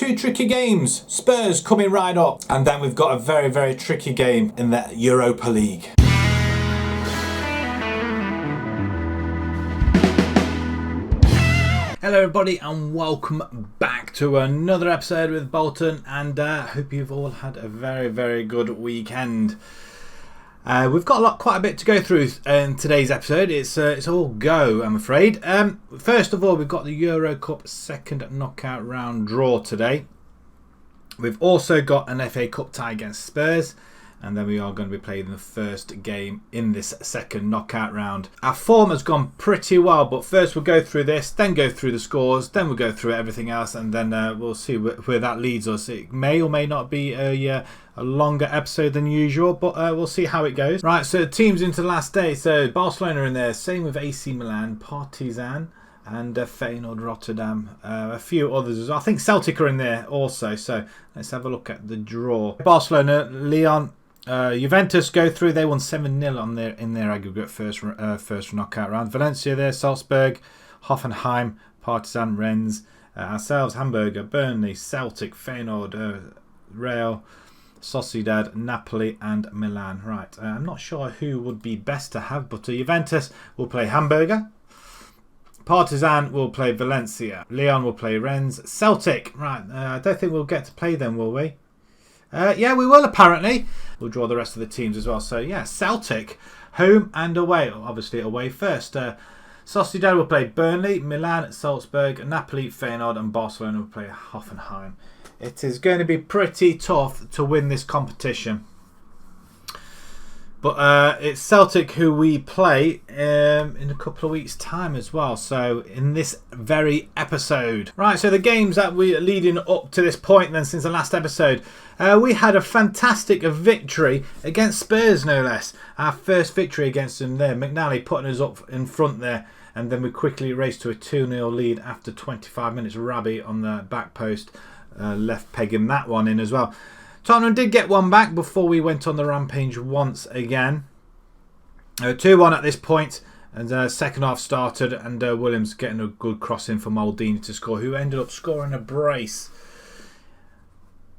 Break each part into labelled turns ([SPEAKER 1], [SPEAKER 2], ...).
[SPEAKER 1] Two tricky games. Spurs coming right up. And then we've got a very, very tricky game in the Europa League. Hello everybody and welcome back to another episode with Bolton, and hope you've all had a very, very good weekend. We've got quite a bit to go through in today's episode. It's all go, I'm afraid. First of all, we've got the Euro Cup second knockout round draw today. We've also got an FA Cup tie against Spurs, and then we are going to be playing the first game in this second knockout round. Our form has gone pretty well, but first we'll go through this, then go through the scores, then we'll go through everything else, and then we'll see where that leads us. It may or may not be a longer episode than usual, but we'll see how it goes. Right, so teams into the last day. So Barcelona in there, same with AC Milan, Partizan, and Feyenoord Rotterdam, a few others as well. I think Celtic are in there also, so let's have a look at the draw. Barcelona, Lyon, Juventus go through. They won 7-0 in their aggregate first knockout round. Valencia there, Salzburg, Hoffenheim, Partizan, Rennes, ourselves, Hamburger, Burnley, Celtic, Feyenoord, Real, Sociedad, Napoli and Milan. Right, I'm not sure who would be best to have, but Juventus will play Hamburger, Partizan will play Valencia, Lyon will play Rennes, Celtic, right, I don't think we'll get to play them, will we? Yeah, we will apparently. We'll draw the rest of the teams as well. So yeah, Celtic, home and away. Obviously away first. Sociedad will play Burnley, Milan, Salzburg, Napoli, Feyenoord and Barcelona will play Hoffenheim. It is going to be pretty tough to win this competition. But it's Celtic who we play in a couple of weeks' time as well. So in this very episode. Right, so the games that we're leading up to this point then since the last episode. We had a fantastic victory against Spurs, no less. Our first victory against them there. McNally putting us up in front there. And then we quickly raced to a 2-0 lead after 25 minutes. Rabi on the back post left pegging that one in as well. Tottenham did get one back before we went on the rampage once again. 2-1 at this point, and second half started, and Williams getting a good cross in for Maldini to score, who ended up scoring a brace.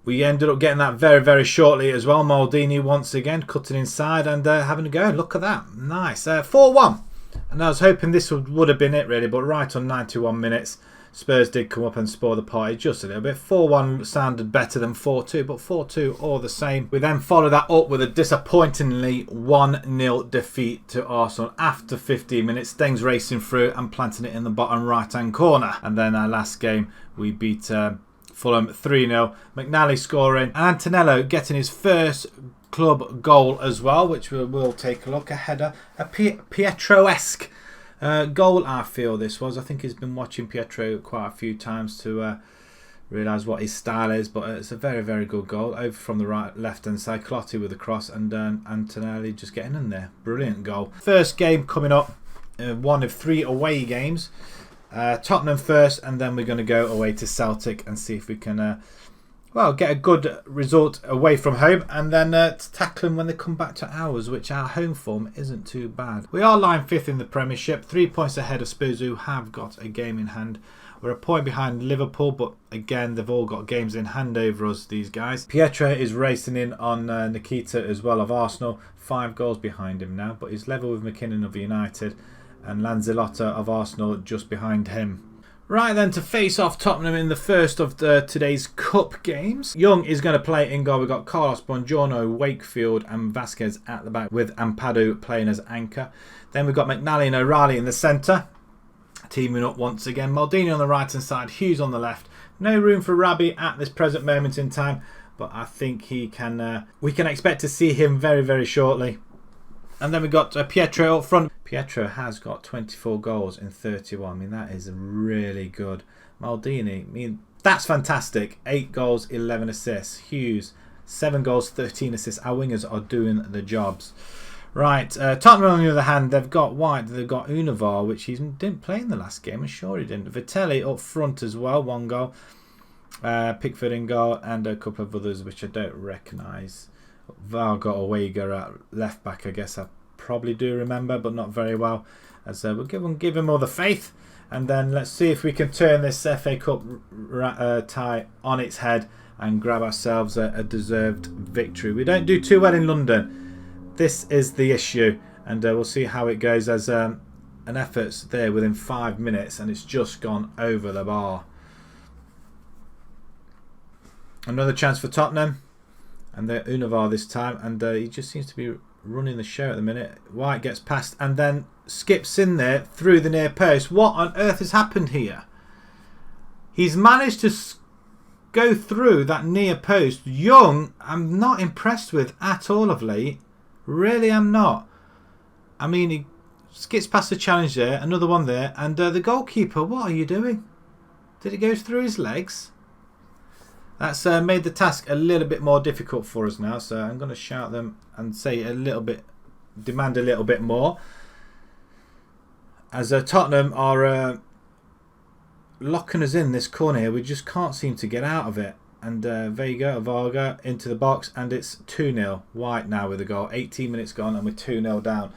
[SPEAKER 1] We ended up getting that very, very shortly as well. Maldini once again cutting inside and having a go. Look at that. Nice. 4-1. And I was hoping this would have been it really, but right on 91 minutes. Spurs did come up and spoil the party just a little bit. 4-1 sounded better than 4-2, but 4-2 all the same. We then followed that up with a disappointingly 1-0 defeat to Arsenal after 15 minutes. Stengs racing through and planting it in the bottom right-hand corner. And then our last game, we beat Fulham 3-0. McNally scoring and Antonello getting his first club goal as well, which we'll take a look. A header, a Pietro-esque goal I feel this was. I think he's been watching Pietro quite a few times to realise what his style is, but it's a very, very good goal. Over from the left hand side, Clotti with the cross and Antonelli just getting in there. Brilliant goal. First game coming up, one of 3 away games. Tottenham first, and then we're going to go away to Celtic and see if we can get a good result away from home, and then tackle them when they come back to ours, which our home form isn't too bad. We are lying 5th in the Premiership, 3 points ahead of Spurs, who have got a game in hand. We're a point behind Liverpool, but again, they've all got games in hand over us, these guys. Pietro is racing in on Nikita as well of Arsenal, 5 goals behind him now, but he's level with McKinnon of United, and Lanzillotta of Arsenal just behind him. Right then, to face off Tottenham in the first of today's cup games. Young is going to play in goal. We've got Carlos, Buongiorno, Wakefield and Vasquez at the back, with Ampadu playing as anchor. Then we've got McNally and O'Reilly in the centre, teaming up once again. Maldini on the right hand side, Hughes on the left. No room for Rabi at this present moment in time, but I think he can. We can expect to see him very, very shortly. And then we've got Pietro up front. Pietro has got 24 goals in 31. I mean, that is really good. Maldini, I mean, that's fantastic. 8 goals, 11 assists. Hughes, 7 goals, 13 assists. Our wingers are doing the jobs. Right, Tottenham on the other hand, they've got White, they've got Univar, which he didn't play in the last game. I'm sure he didn't. Vitelli up front as well, 1 goal. Pickford in goal, and a couple of others which I don't recognise. Val got a Wager at left back, I guess I probably do remember, but not very well. As we'll give him all the faith. And then let's see if we can turn this FA Cup tie on its head and grab ourselves a deserved victory. We don't do too well in London. This is the issue. And we'll see how it goes as an effort's there within 5 minutes and it's just gone over the bar. Another chance for Tottenham. And they're Univar this time. And he just seems to be running the show at the minute. White gets past and then skips in there through the near post. What on earth has happened here? He's managed to go through that near post. Young, I'm not impressed with at all of late. Really am not. I mean, he skips past the challenge there. Another one there. And the goalkeeper, what are you doing? Did it go through his legs? That's made the task a little bit more difficult for us now. So I'm going to shout them and say a little bit, demand a little bit more. As Tottenham are locking us in this corner here. We just can't seem to get out of it. And there you go, Varga into the box. And it's 2-0. White now with the goal. 18 minutes gone and we're 2-0 down.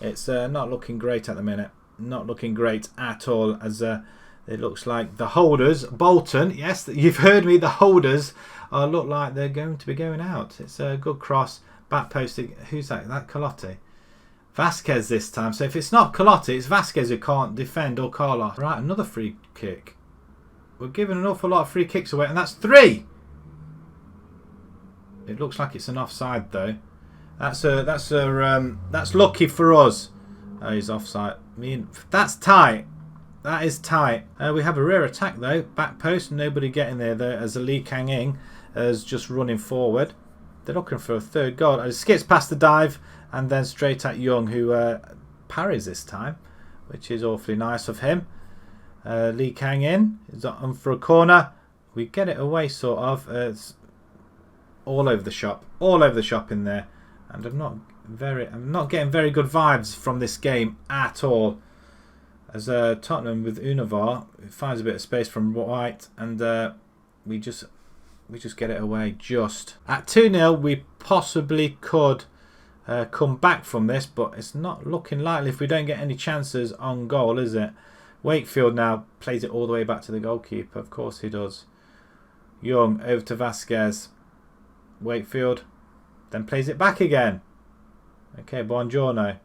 [SPEAKER 1] It's not looking great at the minute. Not looking great at all. As it looks like the holders, Bolton, yes, you've heard me, the holders look like they're going to be going out. It's a good cross. Back posting. Who's that? That Calotti. Vasquez this time. So if it's not Calotti, it's Vasquez who can't defend or Carlos. Right, another free kick. We're giving an awful lot of free kicks away, and that's 3. It looks like it's an offside though. That's lucky for us. Oh, he's offside. I mean, that's tight. That is tight. We have a rear attack though. Back post. Nobody getting there though. As Lee Kang-in is just running forward. They're looking for a third goal. It skips past the dive and then straight at Young, who parries this time, which is awfully nice of him. Lee Kang-in is on for a corner. We get it away sort of. It's all over the shop. All over the shop in there. And I'm not getting very good vibes from this game at all. As Tottenham with Univar finds a bit of space from White, and we just get it away. Just at 2-0, we possibly could come back from this, but it's not looking likely if we don't get any chances on goal, is it? Wakefield now plays it all the way back to the goalkeeper. Of course he does. Young over to Vasquez. Wakefield then plays it back again. Okay, Buongiorno.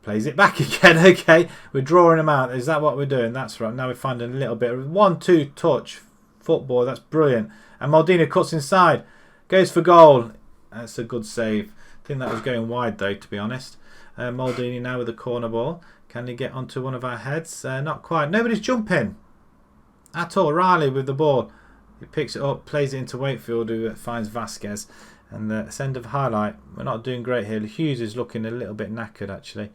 [SPEAKER 1] Plays it back again. Okay, we're drawing him out. Is that what we're doing? That's right. Now we're finding a little bit of 1-2 touch football. That's brilliant. And Maldini cuts inside. Goes for goal. That's a good save. I think that was going wide though, to be honest. Maldini now with the corner ball. Can he get onto one of our heads? Not quite. Nobody's jumping at all. Riley with the ball. He picks it up, plays it into Wakefield, who finds Vasquez. And the end of highlight. We're not doing great here. Hughes is looking a little bit knackered actually.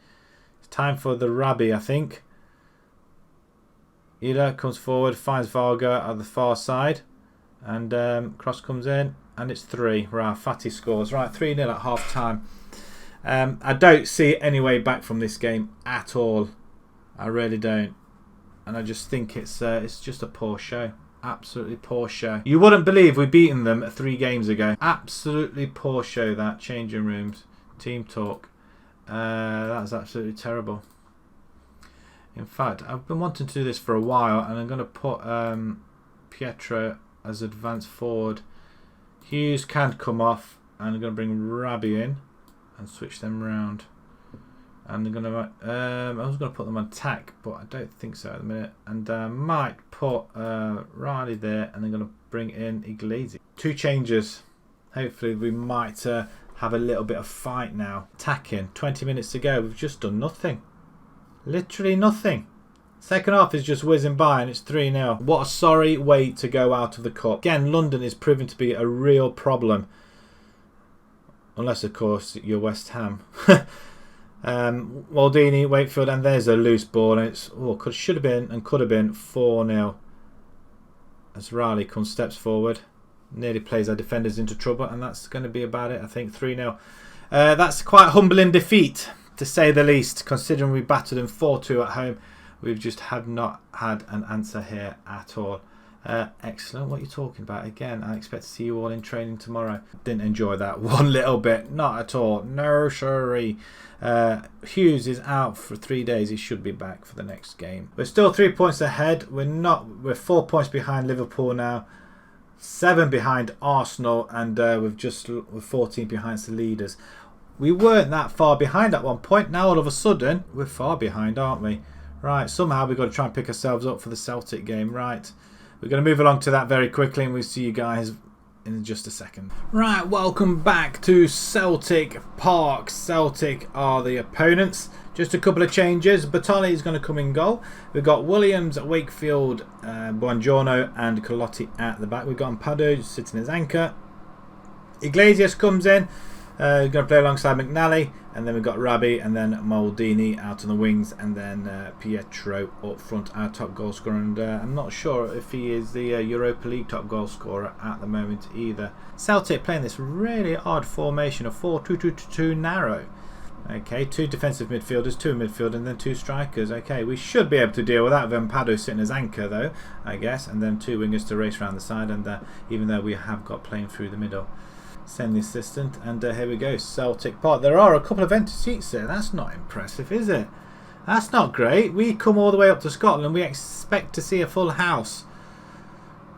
[SPEAKER 1] It's time for the Rabbi, I think. Ida comes forward, finds Varga at the far side. And cross comes in. And it's 3. Right, Fatty scores. Right, 3-0 at half time. I don't see any way back from this game at all. I really don't. And I just think it's just a poor show. Absolutely poor show. You wouldn't believe we've beaten them 3 games ago. Absolutely poor show that. Changing rooms. Team talk. That's absolutely terrible. In fact, I've been wanting to do this for a while, and I'm going to put Pietro as advanced forward. Hughes can't come off, and I'm going to bring Rabbi in and switch them round. And I'm going to, I was going to put them on attack, but I don't think so at the minute. And might put Riley there, and I'm going to bring in Iglesias. 2 changes. Hopefully we might have a little bit of fight now. Attacking. 20 minutes to go. We've just done nothing. Literally nothing. Second half is just whizzing by, and it's 3-0. What a sorry way to go out of the cup. Again, London is proving to be a real problem. Unless, of course, you're West Ham. Maldini, Wakefield, and there's a loose ball, and it's should have been and could have been 4-0. As Riley steps forward, nearly plays our defenders into trouble, and that's going to be about it. I think 3-0. That's quite a humbling defeat, to say the least, considering we battered them 4-2 at home. We've just not had an answer here at all. Excellent. What are you talking about? Again, I expect to see you all in training tomorrow. Didn't enjoy that one little bit. Not at all. No, sorry. Hughes is out for 3 days. He should be back for the next game. We're still 3 points ahead. We're 4 points behind Liverpool now. 7 behind Arsenal, and we're 14 behind the leaders. We weren't that far behind at one point. Now all of a sudden we're far behind, aren't we? Right, somehow we've got to try and pick ourselves up for the Celtic game. Right, we're going to move along to that very quickly, and we'll see you guys in just a second. Right, welcome back to Celtic Park. Celtic are the opponents. Just a couple of changes. Batali is going to come in goal. We've got Williams, Wakefield, Buongiorno and Colotti at the back. We've got Ampadu sitting as anchor. Iglesias comes in. We're going to play alongside McNally. And then we've got Rabbi and then Maldini out on the wings. And then Pietro up front, our top goal scorer. And I'm not sure if he is the Europa League top goal scorer at the moment either. Celtic playing this really odd formation of 4-2-2-2 narrow. Okay, 2 defensive midfielders, 2 midfield, and then 2 strikers. Okay, we should be able to deal with that. Ampadu sitting as anchor, though, I guess, and then 2 wingers to race around the side. And even though we have got playing through the middle, send the assistant. And here we go, Celtic Park. There are a couple of empty seats there. That's not impressive, is it? That's not great. We come all the way up to Scotland. We expect to see a full house.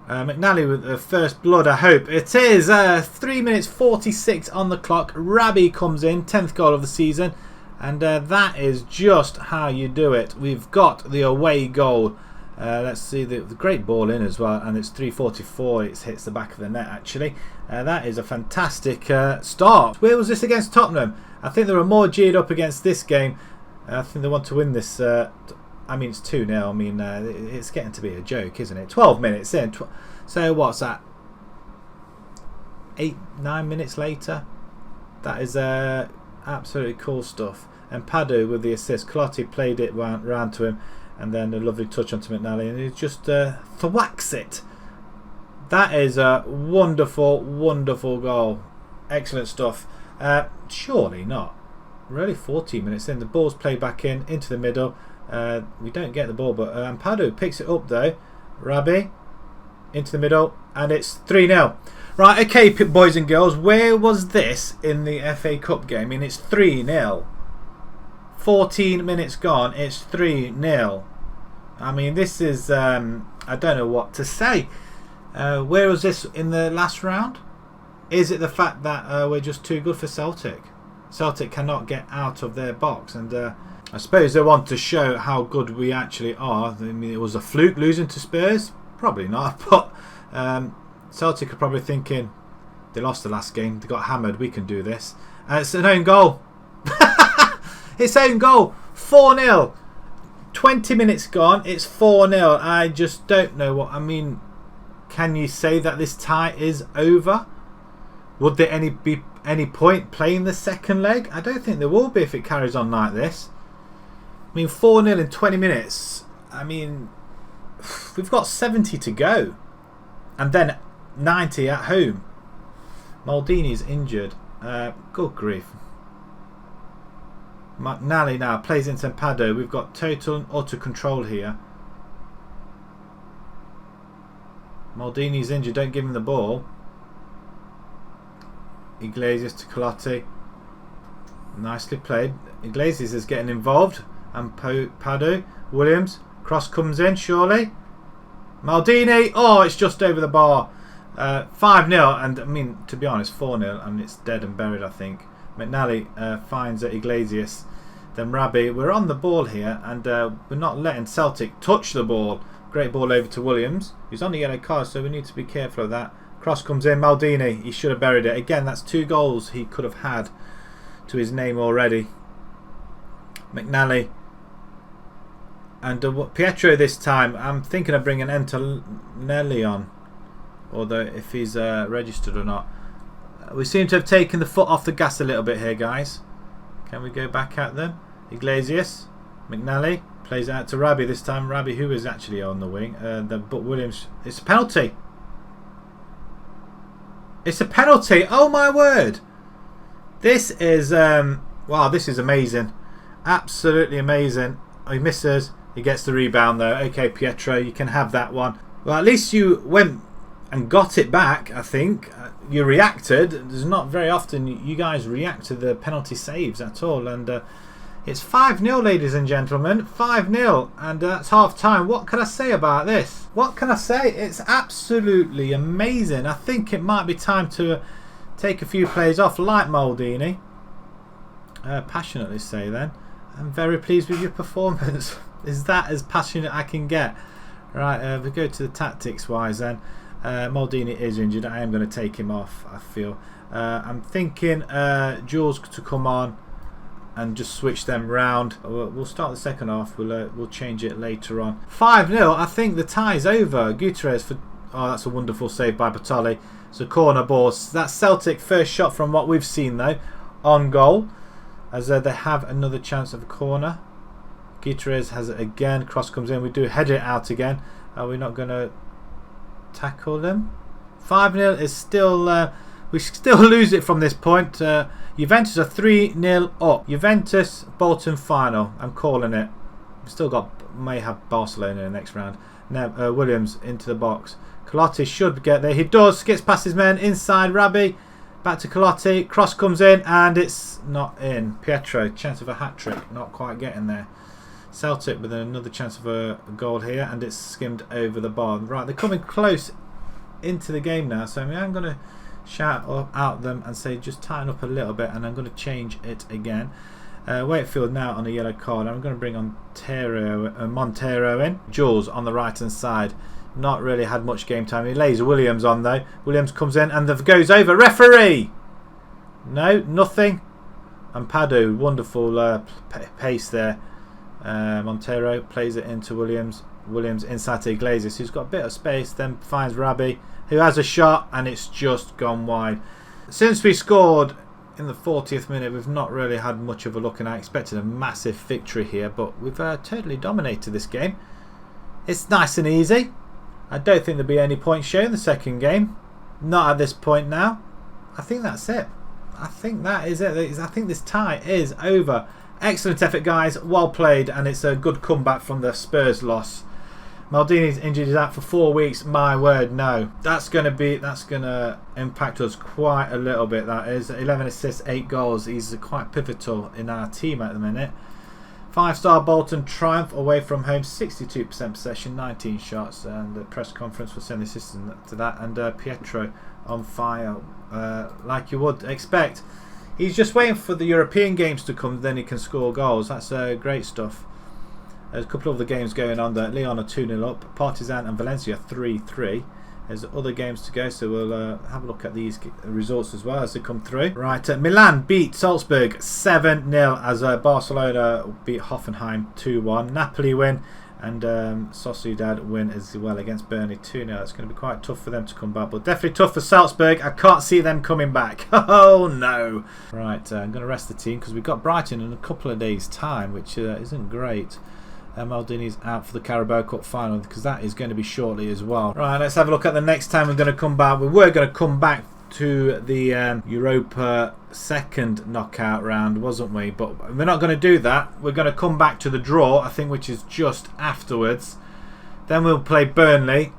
[SPEAKER 1] McNally with the first blood, I hope. It is 3 minutes 46 on the clock. Rabbi comes in, 10th goal of the season. And that is just how you do it. We've got the away goal. Let's see the great ball in as well. And it's 3:44. It hits the back of the net, actually. That is a fantastic start. Where was this against Tottenham? I think they were more geared up against this game. I think they want to win this. I mean, it's 2-0. I mean, it's getting to be a joke, isn't it? 12 minutes in. So what's that? 8-9 minutes later? That is absolutely cool stuff. And Padu with the assist. Colotti played it round to him. And then a lovely touch onto McNally. And he just thwacks it. That is a wonderful, wonderful goal. Excellent stuff. Surely not. Really, 14 minutes in. The ball's played back into the middle. We don't get the ball, but Ampadu picks it up though. Rabbi into the middle, and it's 3-0. Right, okay, boys and girls, where was this in the FA Cup game? I mean, it's 3-0. 14 minutes gone, it's 3-0. I mean, this is, I don't know what to say. Where was this in the last round? Is it the fact that we're just too good for Celtic? Celtic cannot get out of their box, and I suppose they want to show how good we actually are. I mean, it was a fluke losing to Spurs? Probably not, but Celtic are probably thinking they lost the last game, they got hammered, we can do this. It's an own goal. It's own goal. 4-0. 20 minutes gone, it's 4-0. I just don't know what, I mean, can you say that this tie is over? Would there be any point playing the second leg? I don't think there will be if it carries on like this. I mean, 4-0 in 20 minutes. I mean, we've got 70 to go. And then 90 at home. Maldini's injured. Good grief. McNally now plays into Pado. We've got total auto control here. Maldini's injured. Don't give him the ball. Iglesias to Colotti. Nicely played. Iglesias is getting involved. And Padu. Williams. Cross comes in, surely. Maldini. Oh, it's just over the bar. 5-0. And, I mean, to be honest, 4-0. And it's dead and buried, I think. McNally finds Iglesias. Then Rabbi. We're on the ball here. And we're not letting Celtic touch the ball. Great ball over to Williams. He's on the yellow card, so we need to be careful of that. Cross comes in. Maldini. He should have buried it. Again, that's 2 goals he could have had to his name already. McNally. And Pietro this time. I'm thinking of bringing Antonelli on. Although if he's registered or not. We seem to have taken the foot off the gas a little bit here, guys. Can we go back at them? Iglesias. McNally. Plays out to Rabbi this time. Rabbi, who is actually on the wing. But Williams. It's a penalty. It's a penalty. Oh my word. This is wow, this is amazing. Absolutely amazing. He misses. He gets the rebound though. Okay, Pietro, you can have that one. Well, at least you went and got it back, I think. You reacted. There's not very often you guys react to the penalty saves at all. And it's 5-0, ladies and gentlemen. 5-0. And that's half time. What can I say about this? What can I say? It's absolutely amazing. I think it might be time to take a few players off, like Maldini. Passionately say then. I'm very pleased with your performance. Is that as passionate I can get? Right, we go to the tactics wise then. Maldini is injured. I am going to take him off, I feel. I'm thinking Jules to come on and just switch them round. We'll start the second half. We'll change it later on. 5-0. I think the tie's over. Gutierrez for... Oh, that's a wonderful save by Batali. It's a corner ball. That's Celtic first shot from what we've seen though. On goal. As they have another chance of a corner. Gutierrez has it again. Cross comes in. We do head it out again. Are we not going to tackle them? 5-0 is still... we still lose it from this point. Juventus are 3-0 up. Juventus, Bolton final. I'm calling it. We've still got... May have Barcelona in the next round. Now Williams into the box. Calotti should get there. He does. Gets past his men. Inside Rabbi. Back to Calotti. Cross comes in and it's not in. Pietro, chance of a hat-trick. Not quite getting there. Celtic with another chance of a goal here, and it's skimmed over the bar. Right, they're coming close into the game now, so I'm going to shout out them and say just tighten up a little bit, and I'm going to change it again. Wakefield now on a yellow card. I'm going to bring on Montero in. Jules on the right hand side. Not really had much game time. He lays Williams on though. Williams comes in and goes over. Referee! No, nothing. And Padu, wonderful pace there. Montero plays it into Williams. Williams inside to Iglesias, who's got a bit of space, then finds Rabbi, who has a shot, and it's just gone wide. Since we scored in the 40th minute, we've not really had much of a look, and I expected a massive victory here, but we've totally dominated this game. It's nice and easy. I don't think there'll be any points shown in the second game. Not at this point now. I think that's it. I think that is it. I think this tie is over. Excellent effort, guys. Well played, and it's a good comeback from the Spurs loss. Maldini's injured. He's out for 4 weeks. My word, no. That's gonna impact us quite a little bit. That is 11 assists, 8 goals. He's quite pivotal in our team at the minute. 5-star Bolton triumph away from home. 62% possession, 19 shots, and the press conference will send the assistant to that. And Pietro on fire, like you would expect. He's just waiting for the European games to come, then he can score goals. That's great stuff. There's a couple of the games going on there. Lyon are 2-0 up. Partizan and Valencia 3-3. There's other games to go, so we'll have a look at these results as well as they come through. Right, Milan beat Salzburg 7-0 as Barcelona beat Hoffenheim 2-1. Napoli win. And Sociedad win as well against Burnley 2-0. It's going to be quite tough for them to come back, but definitely tough for Salzburg. I can't see them coming back. Oh no! Right, I'm going to rest the team because we've got Brighton in a couple of days' time, which isn't great. Maldini's out for the Carabao Cup final because that is going to be shortly as well. Right, let's have a look at the next time we're going to come back. We were going to come back to the Europa second knockout round, wasn't we? But we're not going to do that. We're going to come back to the draw, I think, which is just afterwards. Then we'll play Burnley,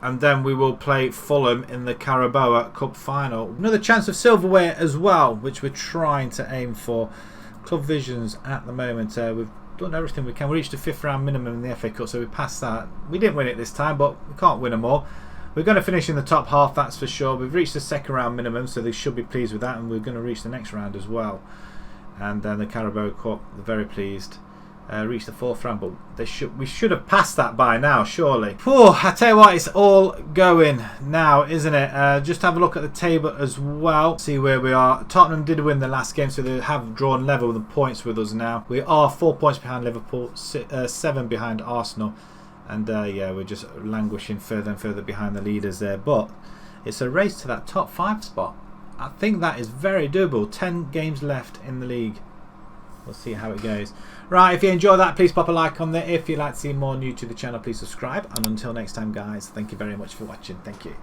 [SPEAKER 1] and then we will play Fulham in the Carabao Cup final. Another chance of silverware as well, which we're trying to aim for. Club Visions at the moment, we've done everything we can. We reached the 5th round minimum in the FA Cup, so we passed that. We didn't win it this time, but we can't win them all. We're going to finish in the top half, that's for sure. We've reached the 2nd round minimum, so they should be pleased with that, and we're going to reach the next round as well. And then the Carabao Cup, they're very pleased. Reached the 4th round, but we should have passed that by now, surely. Whew, I tell you what, it's all going now, isn't it? Just have a look at the table as well, see where we are. Tottenham did win the last game, so they have drawn level with the points with us now. We are 4 points behind Liverpool, 7 behind Arsenal. And yeah, we're just languishing further and further behind the leaders there. But it's a race to that top 5 spot. I think that is very doable. 10 games left in the league. We'll see how it goes. Right, if you enjoy that, please pop a like on there. If you'd like to see more new to the channel, please subscribe. And until next time, guys, thank you very much for watching. Thank you.